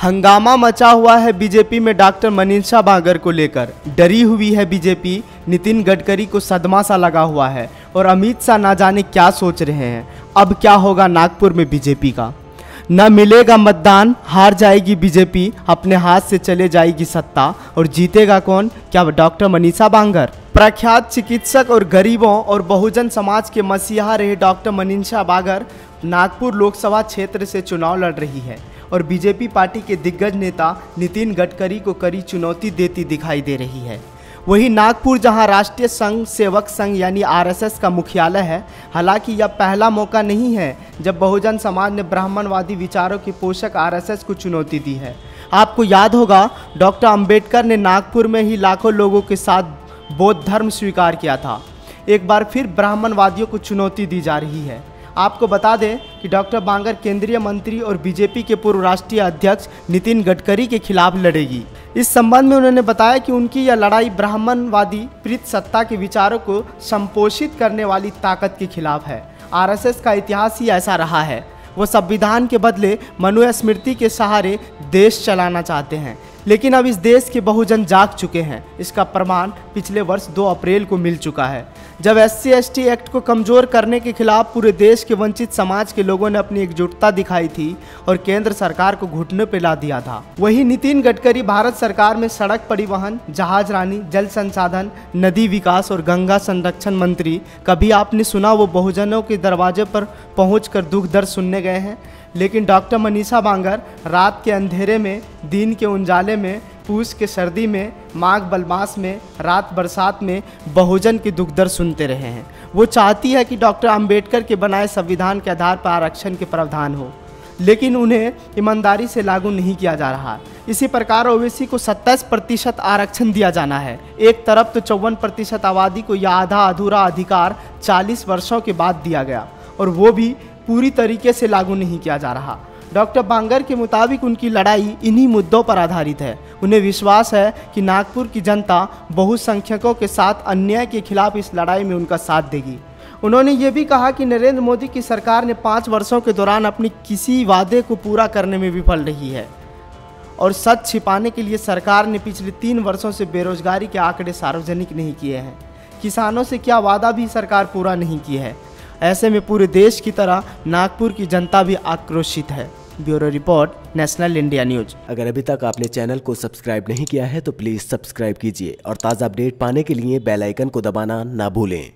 हंगामा मचा हुआ है बीजेपी में डॉक्टर मनीषा बांगर को लेकर। डरी हुई है बीजेपी। नितिन गडकरी को सदमा सा लगा हुआ है और अमित शाह ना जाने क्या सोच रहे हैं। अब क्या होगा नागपुर में बीजेपी का? न मिलेगा मतदान, हार जाएगी बीजेपी, अपने हाथ से चले जाएगी सत्ता और जीतेगा कौन? क्या डॉक्टर मनीषा बांगर? प्रख्यात चिकित्सक और गरीबों और बहुजन समाज के मसीहा रहे डॉक्टर मनीषा बांगर नागपुर लोकसभा क्षेत्र से चुनाव लड़ रही है और बीजेपी पार्टी के दिग्गज नेता नितिन गडकरी को कड़ी चुनौती देती दिखाई दे रही है। वहीं नागपुर जहां राष्ट्रीय संघ सेवक संघ यानी आरएसएस का मुख्यालय है, हालांकि यह पहला मौका नहीं है जब बहुजन समाज ने ब्राह्मणवादी विचारों के पोषक आरएसएस को चुनौती दी है। आपको याद होगा डॉक्टर अंबेडकर ने नागपुर में ही लाखों लोगों के साथ बौद्ध धर्म स्वीकार किया था। एक बार फिर ब्राह्मणवादियों को चुनौती दी जा रही है। आपको बता दें कि डॉक्टर बांगर केंद्रीय मंत्री और बीजेपी के पूर्व राष्ट्रीय अध्यक्ष नितिन गडकरी के खिलाफ लड़ेगी। इस संबंध में उन्होंने बताया कि उनकी यह लड़ाई ब्राह्मणवादी प्रीत सत्ता के विचारों को संपोषित करने वाली ताकत के खिलाफ है। आरएसएस का इतिहास ही ऐसा रहा है। वो संविधान के बदले मनुस्मृति के सहारे देश चलाना चाहते हैं, लेकिन अब इस देश के बहुजन जाग चुके हैं। इसका प्रमाण पिछले वर्ष 2 अप्रैल को मिल चुका है, जब SC/ST एक्ट को कमज़ोर करने के खिलाफ पूरे देश के वंचित समाज के लोगों ने अपनी एकजुटता दिखाई थी और केंद्र सरकार को घुटने पर ला दिया था। वहीं नितिन गडकरी भारत सरकार में सड़क परिवहन, जहाजरानी, जल संसाधन, नदी विकास और गंगा संरक्षण मंत्री। कभी आपने सुना वो बहुजनों के दरवाजे पर पहुंचकर दुख दर्द सुनने गए हैं? लेकिन डॉक्टर मनीषा बांगर रात के अंधेरे में, दिन के उजाले में, पूस के सर्दी में, माघ बलमास में, रात बरसात में बहुजन के दुख दर्द सुनते रहे हैं। वो चाहती है कि डॉक्टर अंबेडकर के बनाए संविधान के आधार पर आरक्षण के प्रावधान हो, लेकिन उन्हें ईमानदारी से लागू नहीं किया जा रहा। इसी प्रकार ओबीसी को 27% आरक्षण दिया जाना है। एक तरफ तो 54% आबादी को यह आधा अधूरा अधिकार 40 वर्षों के बाद दिया गया और वो भी पूरी तरीके से लागू नहीं किया जा रहा। डॉक्टर बांगर के मुताबिक उनकी लड़ाई इन्हीं मुद्दों पर आधारित है। उन्हें विश्वास है कि नागपुर की जनता बहुसंख्यकों के साथ अन्याय के खिलाफ इस लड़ाई में उनका साथ देगी। उन्होंने ये भी कहा कि नरेंद्र मोदी की सरकार ने 5 वर्षों के दौरान अपनी किसी वादे को पूरा करने में विफल रही है और सच छिपाने के लिए सरकार ने पिछले 3 वर्षों से बेरोजगारी के आंकड़े सार्वजनिक नहीं किए हैं। किसानों से क्या वादा भी सरकार पूरा नहीं की है। ऐसे में पूरे देश की तरह नागपुर की जनता भी आक्रोशित है। Bureau report, national India news. अगर अभी तक आपने चैनल को सब्सक्राइब नहीं किया है तो प्लीज़ सब्सक्राइब कीजिए और ताज़ा अपडेट पाने के लिए बेल आइकन को दबाना ना भूलें।